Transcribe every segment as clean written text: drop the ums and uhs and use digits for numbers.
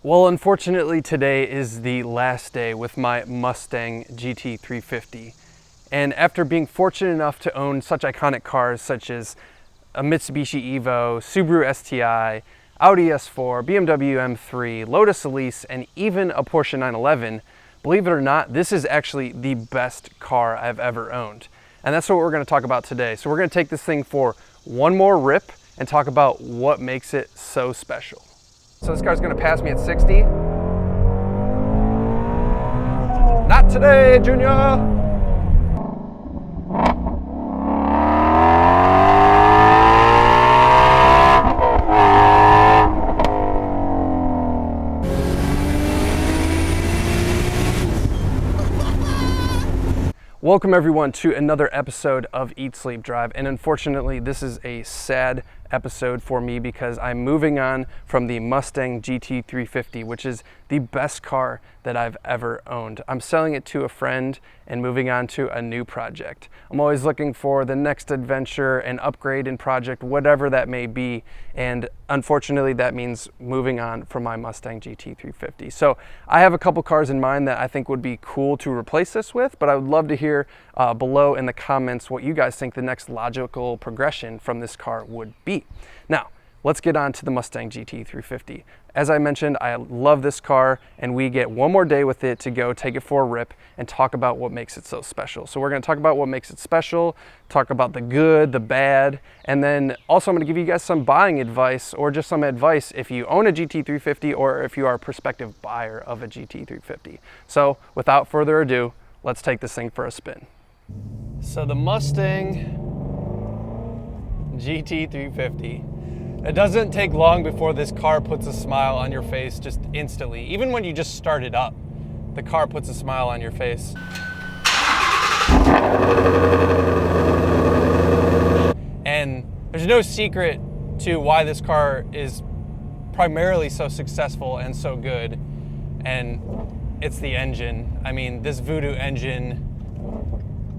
Well, unfortunately today is the last day with my Mustang GT350. And after being fortunate enough to own such iconic cars such as a Mitsubishi Evo, Subaru STI, Audi S4, BMW M3, Lotus Elise, and even a Porsche 911, believe it or not, this is actually the best car I've ever owned. And that's what we're going to talk about today. So we're going to take this thing for one more rip and talk about what makes it so special. So this car's going to pass me at 60. Not today, Junior! Welcome everyone to another episode of Eat, Sleep, Drive, and unfortunately this is a sad episode for me because I'm moving on from the Mustang GT350, which is the best car that I've ever owned. I'm selling it to a friend and moving on to a new project. I'm always looking for the next adventure, an upgrade in project, whatever that may be, and unfortunately that means moving on from my Mustang GT350. So I have a couple cars in mind that I think would be cool to replace this with, but I would love to hear below in the comments what you guys think the next logical progression from this car would be. Now, let's get on to the Mustang GT350. As I mentioned, I love this car, and we get one more day with it to go take it for a rip and talk about what makes it so special. So we're going to talk about what makes it special, talk about the good, the bad, and then also I'm going to give you guys some buying advice or just some advice if you own a GT350 or if you are a prospective buyer of a GT350. So without further ado, let's take this thing for a spin. So the Mustang GT350. It doesn't take long before this car puts a smile on your face just instantly. Even when you just start it up, the car puts a smile on your face. And there's no secret to why this car is primarily so successful and so good. And it's the engine. I mean, this Voodoo engine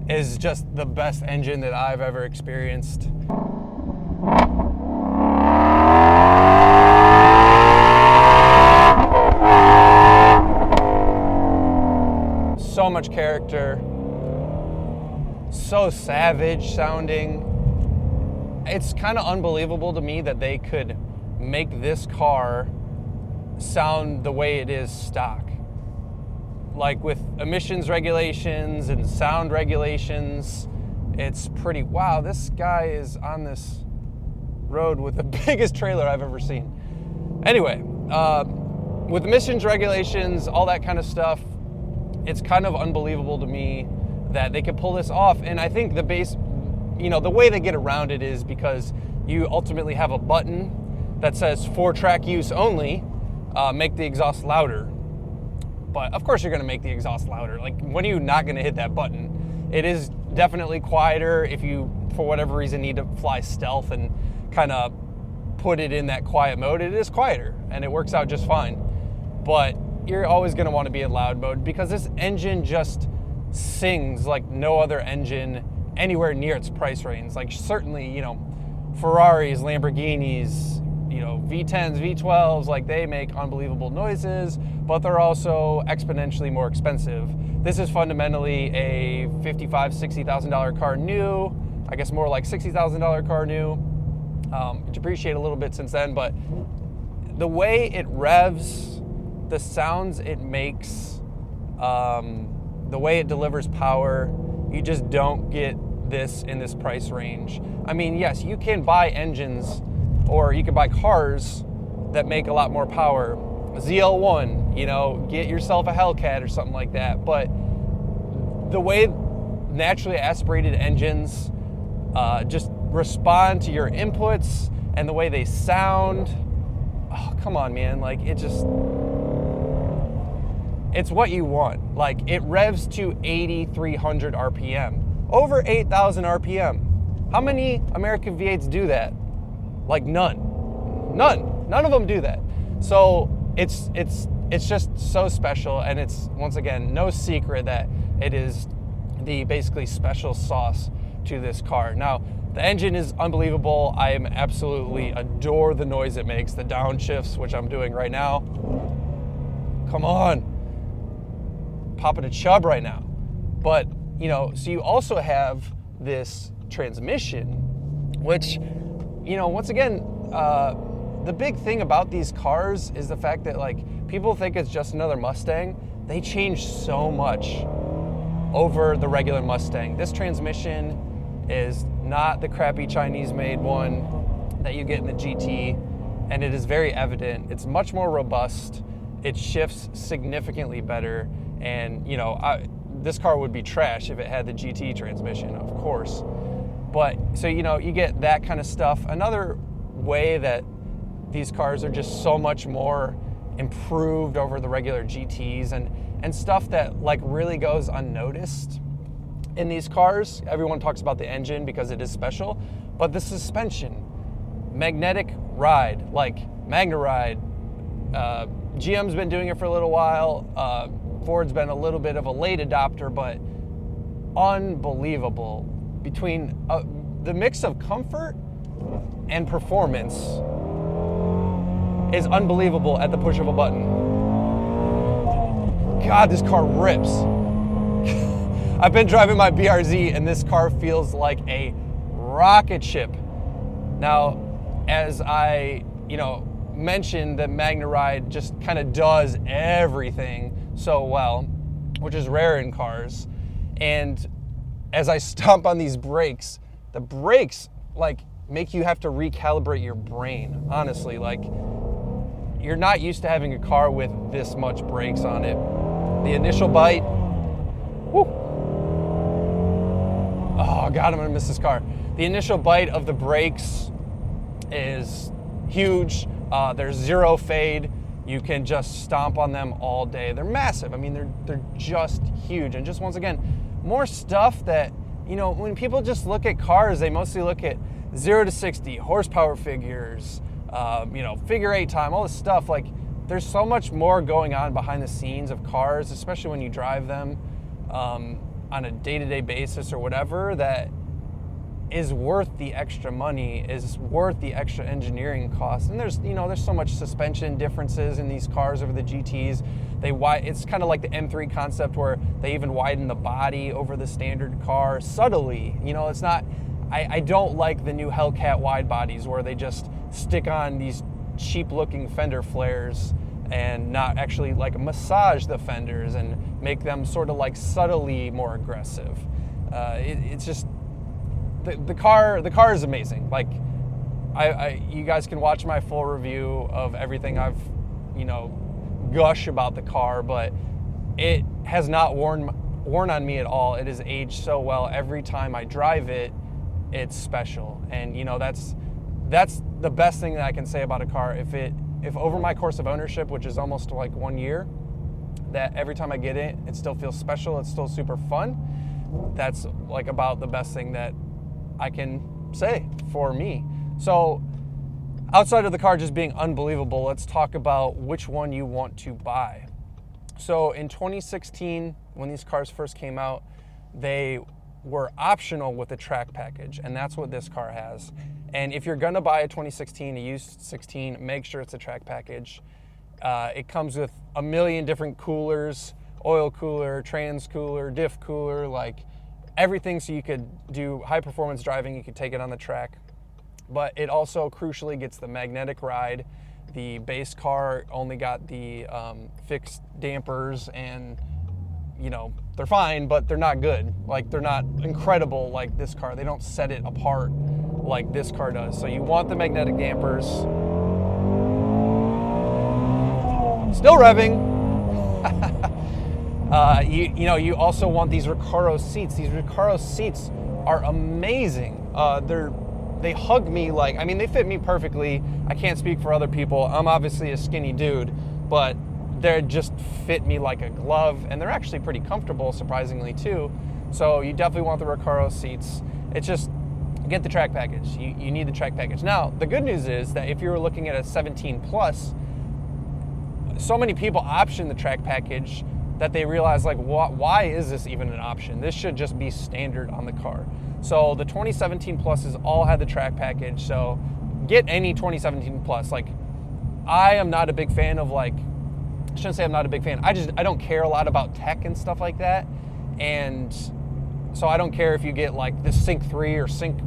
is just the best engine that I've ever experienced. So much character, so savage sounding. It's kind of unbelievable to me that they could make this car sound the way it is stock. Like with emissions regulations and sound regulations, it's pretty, wow, this guy is on this road with the biggest trailer I've ever seen. Anyway, with emissions regulations, all that kind of stuff, it's kind of unbelievable to me that they could pull this off. And I think the way they get around it is because you ultimately have a button that says for track use only, make the exhaust louder. But of course you're gonna make the exhaust louder. Like, when are you not gonna hit that button? It is definitely quieter if you, for whatever reason, need to fly stealth and kind of put it in that quiet mode. It is quieter and it works out just fine. But you're always gonna wanna be in loud mode because this engine just sings like no other engine anywhere near its price range. Like, certainly, Ferraris, Lamborghinis, V10s, V12s, like, they make unbelievable noises, but they're also exponentially more expensive. This is fundamentally a $55,000, $60,000 car new, I guess more like $60,000 car new. It's appreciated a little bit since then, but the way it revs, the sounds it makes, the way it delivers power, you just don't get this in this price range. I mean, yes, you can buy engines or you can buy cars that make a lot more power. ZL1, get yourself a Hellcat or something like that. But the way naturally aspirated engines just respond to your inputs and the way they sound, oh, come on, man. Like, it's what you want. Like, it revs to 8,300 RPM, over 8,000 RPM. How many American V8s do that? Like, none of them do that. So it's just so special, and it's, once again, no secret that it is the basically special sauce to this car. Now, the engine is unbelievable. I am absolutely adore the noise it makes, the downshifts, which I'm doing right now. come on. Popping a chub right now. But, you know, so you also have this transmission, which, you know, once again, the big thing about these cars is the fact that, like, people think it's just another Mustang. They change so much over the regular Mustang. This transmission is not the crappy Chinese-made one that you get in the GT, and it is very evident. It's much more robust. It shifts significantly better, and, you know, this car would be trash if it had the GT transmission, of course. But, so, you know, you get that kind of stuff. Another way that these cars are just so much more improved over the regular GTs, and stuff that, like, really goes unnoticed in these cars. Everyone talks about the engine because it is special, but the suspension, magnetic ride, like MagneRide. GM's been doing it for a little while. Ford's been a little bit of a late adopter, but unbelievable. Between the mix of comfort and performance is unbelievable at the push of a button. God, this car rips. I've been driving my BRZ and this car feels like a rocket ship. Now, as I, you know, mentioned that MagneRide just kind of does everything so well, which is rare in cars. And as I stomp on these brakes, the brakes, like, make you have to recalibrate your brain, honestly. Like, you're not used to having a car with this much brakes on it. The initial bite, whoo. Oh God, I'm gonna miss this car. The initial bite of the brakes is huge. There's zero fade. You can just stomp on them all day. They're massive. I mean, they're just huge. And just once again, more stuff that, you know, when people just look at cars, they mostly look at 0 to 60, horsepower figures, you know, figure 8 time, all this stuff. Like, there's so much more going on behind the scenes of cars, especially when you drive them on a day-to-day basis or whatever, that is worth the extra money, is worth the extra engineering costs. And there's, you know, there's so much suspension differences in these cars over the GTs. It's kind of like the M3 concept where they even widen the body over the standard car subtly. You know, it's not, I don't like the new Hellcat wide bodies where they just stick on these cheap looking fender flares and not actually like massage the fenders and make them sort of like subtly more aggressive. It's just, the car is amazing. Like, you guys can watch my full review of everything I've, you know, gush about the car, but it has not worn on me at all. It has aged so well. Every time I drive it, it's special. And, you know, that's the best thing that I can say about a car. If over my course of ownership, which is almost like 1 year, that every time I get it, it still feels special, it's still super fun, that's like about the best thing that I can say for me. So outside of the car just being unbelievable, let's talk about which one you want to buy. So in 2016, when these cars first came out, they were optional with the track package, and that's what this car has. And if you're gonna buy a 2016, a used 16, make sure it's a track package. It comes with a million different coolers, oil cooler, trans cooler, diff cooler, like everything, so you could do high performance driving, you could take it on the track. But it also crucially gets the magnetic ride. The base car only got the fixed dampers, and, you know, they're fine, but they're not good. Like, they're not incredible like this car. They don't set it apart like this car does. So you want the magnetic dampers. Still revving. You know, you also want these Recaro seats. These Recaro seats are amazing. They hug me like, I mean, they fit me perfectly. I can't speak for other people. I'm obviously a skinny dude, but they just fit me like a glove, and they're actually pretty comfortable, surprisingly, too. So you definitely want the Recaro seats. It's just, get the track package. You need the track package. Now, the good news is that if you were looking at a 17 plus, so many people option the track package that they realize, like, why is this even an option? This should just be standard on the car. So the 2017 pluses all had the track package. So get any 2017 plus. Like, I am not a big fan of like I shouldn't say I'm not a big fan. I don't care a lot about tech and stuff like that. And so I don't care if you get like the Sync 3 or Sync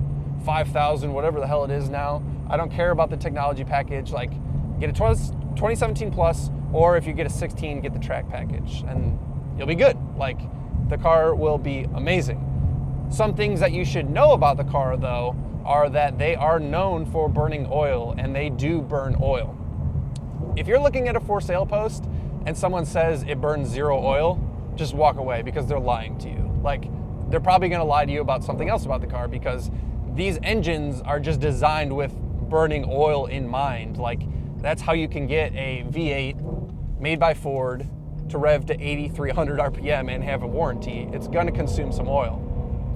5000, whatever the hell it is now. I don't care about the technology package. Like, get a 2017 Plus, or if you get a 16, get the track package, and you'll be good. Like, the car will be amazing. Some things that you should know about the car, though, are that they are known for burning oil, and they do burn oil. If you're looking at a for sale post and someone says it burns 0 oil, just walk away, because they're lying to you. Like, they're probably going to lie to you about something else about the car, because these engines are just designed with burning oil in mind. Like, that's how you can get a V8 made by Ford to rev to 8,300 RPM and have a warranty. It's going to consume some oil.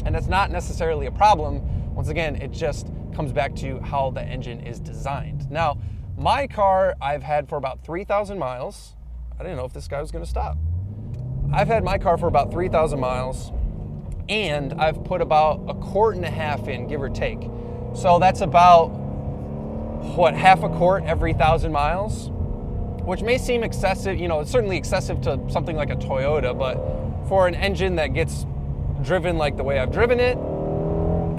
And that's not necessarily a problem. Once again, it just comes back to how the engine is designed. Now, my car I've had for about 3,000 miles. I didn't know if this guy was going to stop. I've had my car for about 3,000 miles, and I've put about 1.5 quarts in, give or take. So that's about, what, half a quart every 1,000 miles? Which may seem excessive, you know, it's certainly excessive to something like a Toyota, but for an engine that gets driven like the way I've driven it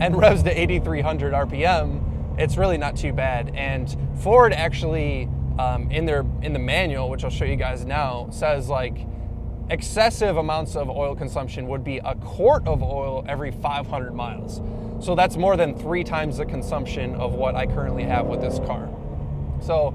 and revs to 8,300 RPM, it's really not too bad. And Ford actually, in the manual, which I'll show you guys now, says like excessive amounts of oil consumption would be 1 quart of oil every 500 miles. So that's more than 3 times the consumption of what I currently have with this car. So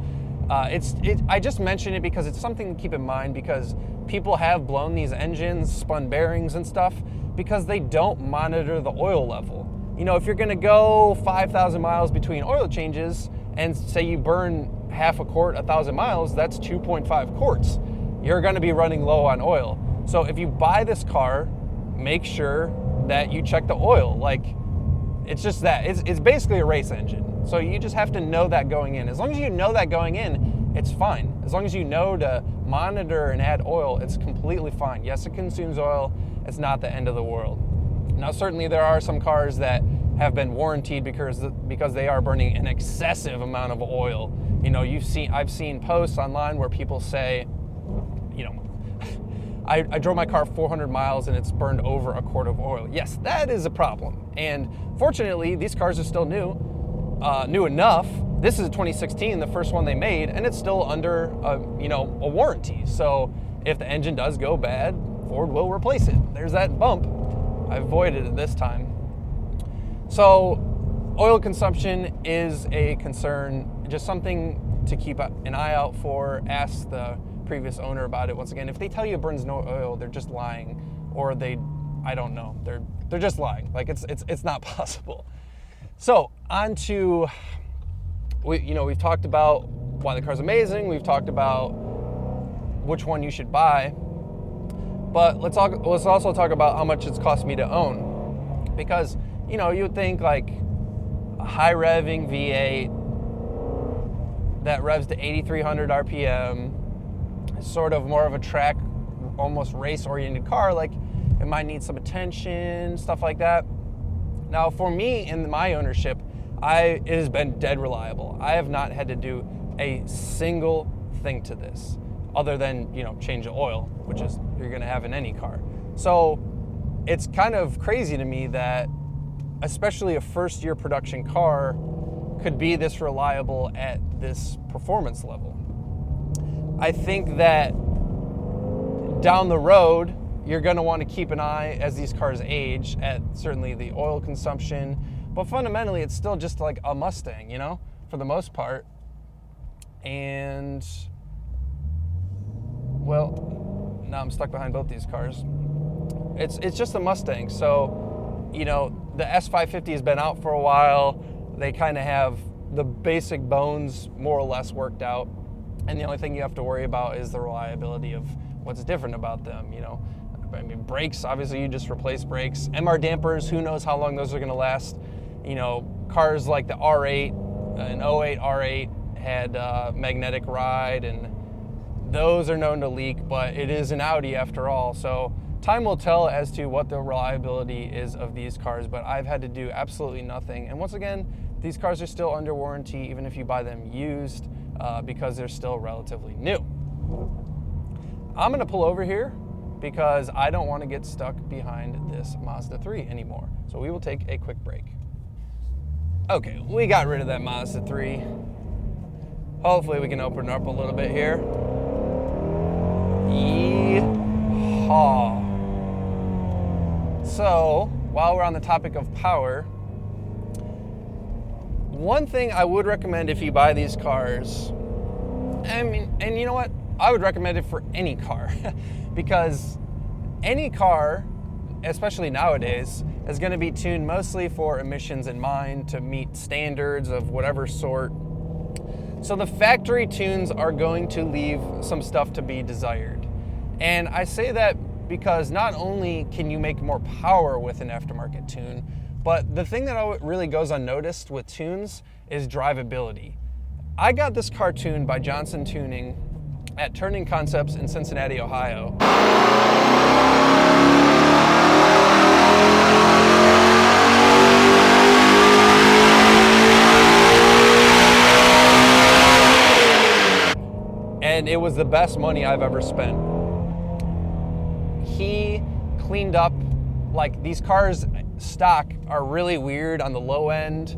I just mention it because it's something to keep in mind, because people have blown these engines, spun bearings and stuff, because they don't monitor the oil level. You know, if you're gonna go 5,000 miles between oil changes and say you burn half a quart 1,000 miles, that's 2.5 quarts. You're gonna be running low on oil. So if you buy this car, make sure that you check the oil. Like, it's just that. It's basically a race engine. So you just have to know that going in. As long as you know that going in, it's fine. As long as you know to monitor and add oil, it's completely fine. Yes, it consumes oil. It's not the end of the world. Now, certainly there are some cars that have been warranted because they are burning an excessive amount of oil. You know, I've seen posts online where people say, you know, I drove my car 400 miles and it's burned over 1 quart of oil. Yes, that is a problem. And fortunately, these cars are still new enough. This is a 2016, the first one they made, and it's still under a warranty. So if the engine does go bad, Ford will replace it. There's that bump. I avoided it this time. So oil consumption is a concern, just something to keep an eye out for. Ask the previous owner about it. Once again, if they tell you it burns no oil, they're just lying, or I don't know, they're just lying. Like, it's not possible. So on to, we've talked about why the car's amazing. We've talked about which one you should buy, but let's also talk about how much it's cost me to own, because you would think like a high revving V8 that revs to 8,300 RPM, sort of more of a track, almost race-oriented car, like it might need some attention, stuff like that. Now, for me, in my ownership, it has been dead reliable. I have not had to do a single thing to this, other than change the oil, which is you're going to have in any car. So it's kind of crazy to me that, especially a first-year production car, could be this reliable at this performance level. I think that down the road, you're going to want to keep an eye as these cars age at certainly the oil consumption, but fundamentally it's still just like a Mustang, for the most part. And well, now I'm stuck behind both these cars. It's just a Mustang. So, the S550 has been out for a while. They kind of have the basic bones more or less worked out. And the only thing you have to worry about is the reliability of what's different about them, I mean, brakes, obviously you just replace brakes. MR dampers, who knows how long those are gonna last. Cars like the R8, an 08 R8 had magnetic ride, and those are known to leak, but it is an Audi after all. So time will tell as to what the reliability is of these cars, but I've had to do absolutely nothing. And once again, these cars are still under warranty, even if you buy them used, because they're still relatively new. I'm gonna pull over here because I don't want to get stuck behind this Mazda 3 anymore. So we will take a quick break. Okay, we got rid of that Mazda 3. Hopefully we can open it up a little bit here. Yeehaw. So, while we're on the topic of power, one thing I would recommend if you buy these cars, and you know what? I would recommend it for any car because any car, especially nowadays, is going to be tuned mostly for emissions in mind to meet standards of whatever sort. So the factory tunes are going to leave some stuff to be desired. And I say that because not only can you make more power with an aftermarket tune, but the thing that really goes unnoticed with tunes is drivability. I got this car tuned by Johnson Tuning at Turning Concepts in Cincinnati, Ohio. And it was the best money I've ever spent. He cleaned up, like, these cars stock are really weird on the low end.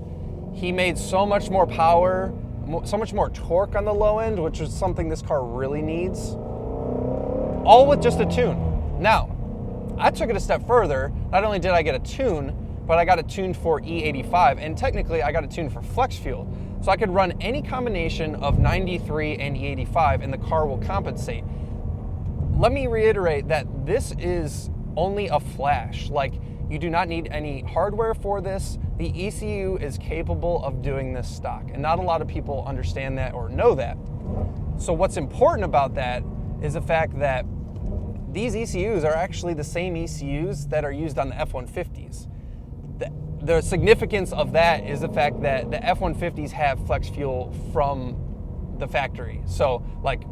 He made so much more power, so much more torque on the low end, which is something this car really needs, all with just a tune. Now, I took it a step further. Not only did I get a tune, but I got it tuned for E85, and technically I got it tuned for flex fuel. So I could run any combination of 93 and E85 and the car will compensate. Let me reiterate that this is only a flash. Like, you do not need any hardware for this. The ECU is capable of doing this stock, and not a lot of people understand that or know that. So what's important about that is the fact that these ECUs are actually the same ECUs that are used on the F-150s. The significance of that is the fact that the F-150s have flex fuel from the factory. So, like,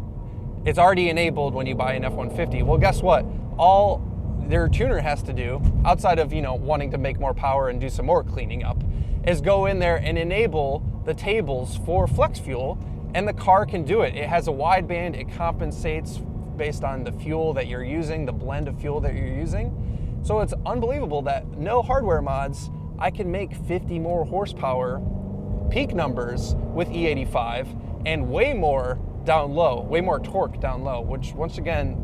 it's already enabled when you buy an F-150. Well, guess what? All their tuner has to do, outside of, wanting to make more power and do some more cleaning up, is go in there and enable the tables for flex fuel, and the car can do it. It has a wideband. It compensates based on the fuel that you're using, the blend of fuel that you're using. So it's unbelievable that no hardware mods, I can make 50 more horsepower peak numbers with E85 and way more down low, way more torque down low, which once again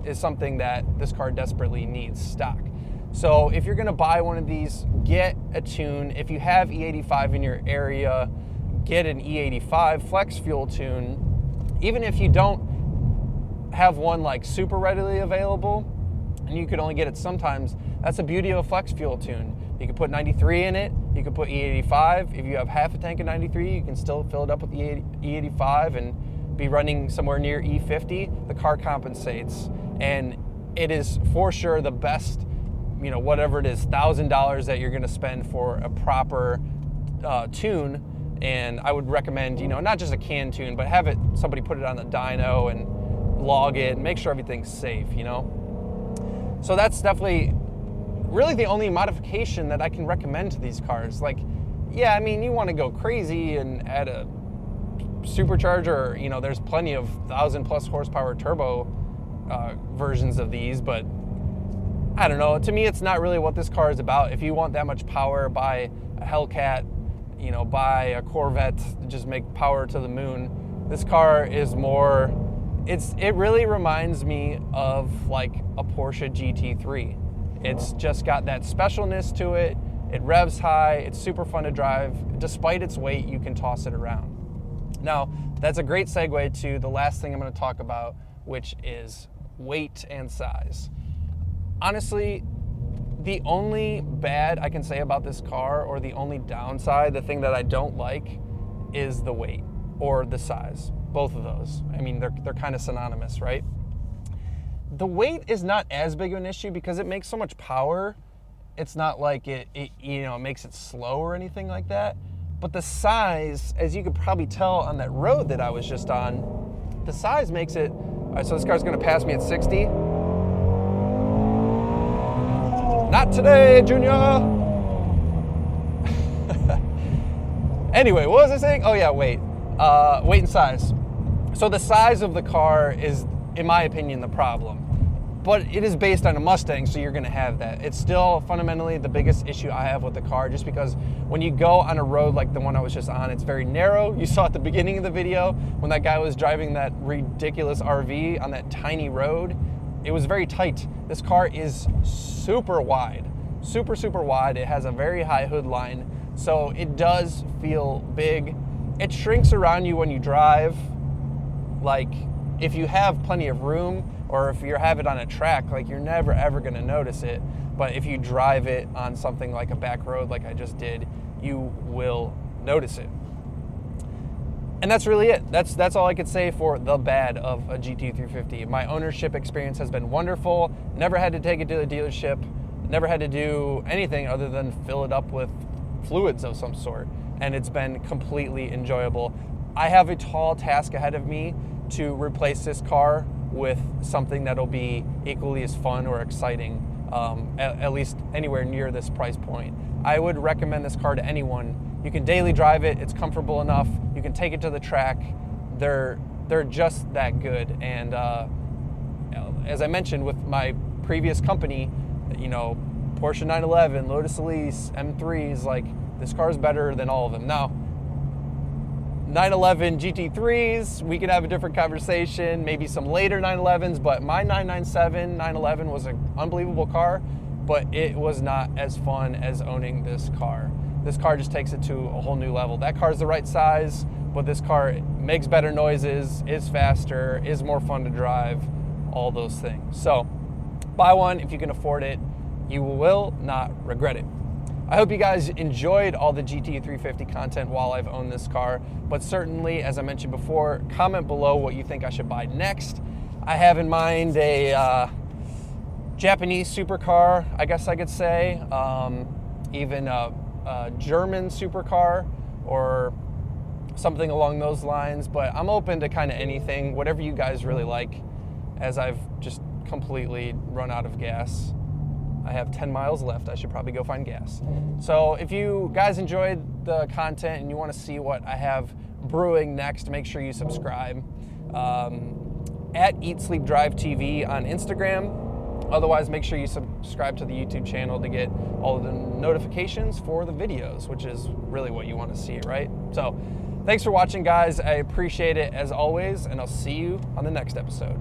is something that this car desperately needs stock. So if you're gonna buy one of these, get a tune. If you have E85 in your area, get an E85 flex fuel tune. Even if you don't have one like super readily available, and you could only get it sometimes, that's the beauty of a flex fuel tune. You can put 93 in it, you can put E85. If you have half a tank of 93, you can still fill it up with E85 and be running somewhere near E50. The car compensates, and it is for sure the best, whatever it is, $1,000 that you're gonna spend for a proper tune. And I would recommend, not just a can tune, but have somebody put it on the dyno and log it and make sure everything's safe, So that's definitely really the only modification that I can recommend to these cars. Like, yeah, you want to go crazy and add a supercharger, there's plenty of 1,000+ horsepower turbo versions of these, but I don't know. To me, it's not really what this car is about. If you want that much power, buy a Hellcat, buy a Corvette, just make power to the moon. This car is more, it really reminds me of like a Porsche GT3. It's just got that specialness to it. It revs high, it's super fun to drive. Despite its weight, you can toss it around. Now, that's a great segue to the last thing I'm gonna talk about, which is weight and size. Honestly, the only bad I can say about this car, or the only downside, the thing that I don't like, is the weight or the size. Both of those. They're kind of synonymous, right? The weight is not as big of an issue because it makes so much power. It's not like it makes it slow or anything like that. But the size, as you could probably tell on that road that I was just on, the size makes it, all right, so this car's gonna pass me at 60. Not today, Junior. Anyway, what was I saying? Oh yeah, weight and size. So the size of the car is in my opinion, the problem. But it is based on a Mustang, so you're going to have that. It's still fundamentally the biggest issue I have with the car, just because when you go on a road like the one I was just on, it's very narrow. You saw at the beginning of the video when that guy was driving that ridiculous RV on that tiny road. It was very tight. This car is super wide, super, super wide. It has a very high hood line, so it does feel big. It shrinks around you when you drive. Like, if you have plenty of room, or if you have it on a track, like, you're never ever gonna notice it. But if you drive it on something like a back road like I just did, you will notice it. And that's really it. That's all I could say for the bad of a GT350. My ownership experience has been wonderful. Never had to take it to the dealership. Never had to do anything other than fill it up with fluids of some sort. And it's been completely enjoyable. I have a tall task ahead of me to replace this car with something that'll be equally as fun or exciting, at least anywhere near this price point. I would recommend this car to anyone. You can daily drive it, it's comfortable enough, you can take it to the track. They're just that good. And as I mentioned with my previous company, you know, Porsche 911, Lotus Elise, M3s, like, this car is better than all of them. Now, 911 GT3s, we could have a different conversation, maybe some later 911s, but my 997 911 was an unbelievable car, but it was not as fun as owning this car. This car just takes it to a whole new level. That car's the right size, but this car makes better noises, is faster, is more fun to drive, all those things. So buy one if you can afford it. You will not regret it. I hope you guys enjoyed all the GT350 content while I've owned this car, but certainly, as I mentioned before, comment below what you think I should buy next. I have in mind a Japanese supercar, I guess I could say, even a German supercar or something along those lines, but I'm open to kind of anything, whatever you guys really like, as I've just completely run out of gas. I have 10 miles left. I should probably go find gas. So if you guys enjoyed the content and you want to see what I have brewing next, make sure you subscribe. At Eat Sleep Drive TV on Instagram. Otherwise, make sure you subscribe to the YouTube channel to get all of the notifications for the videos, which is really what you want to see, right? So thanks for watching, guys. I appreciate it as always, and I'll see you on the next episode.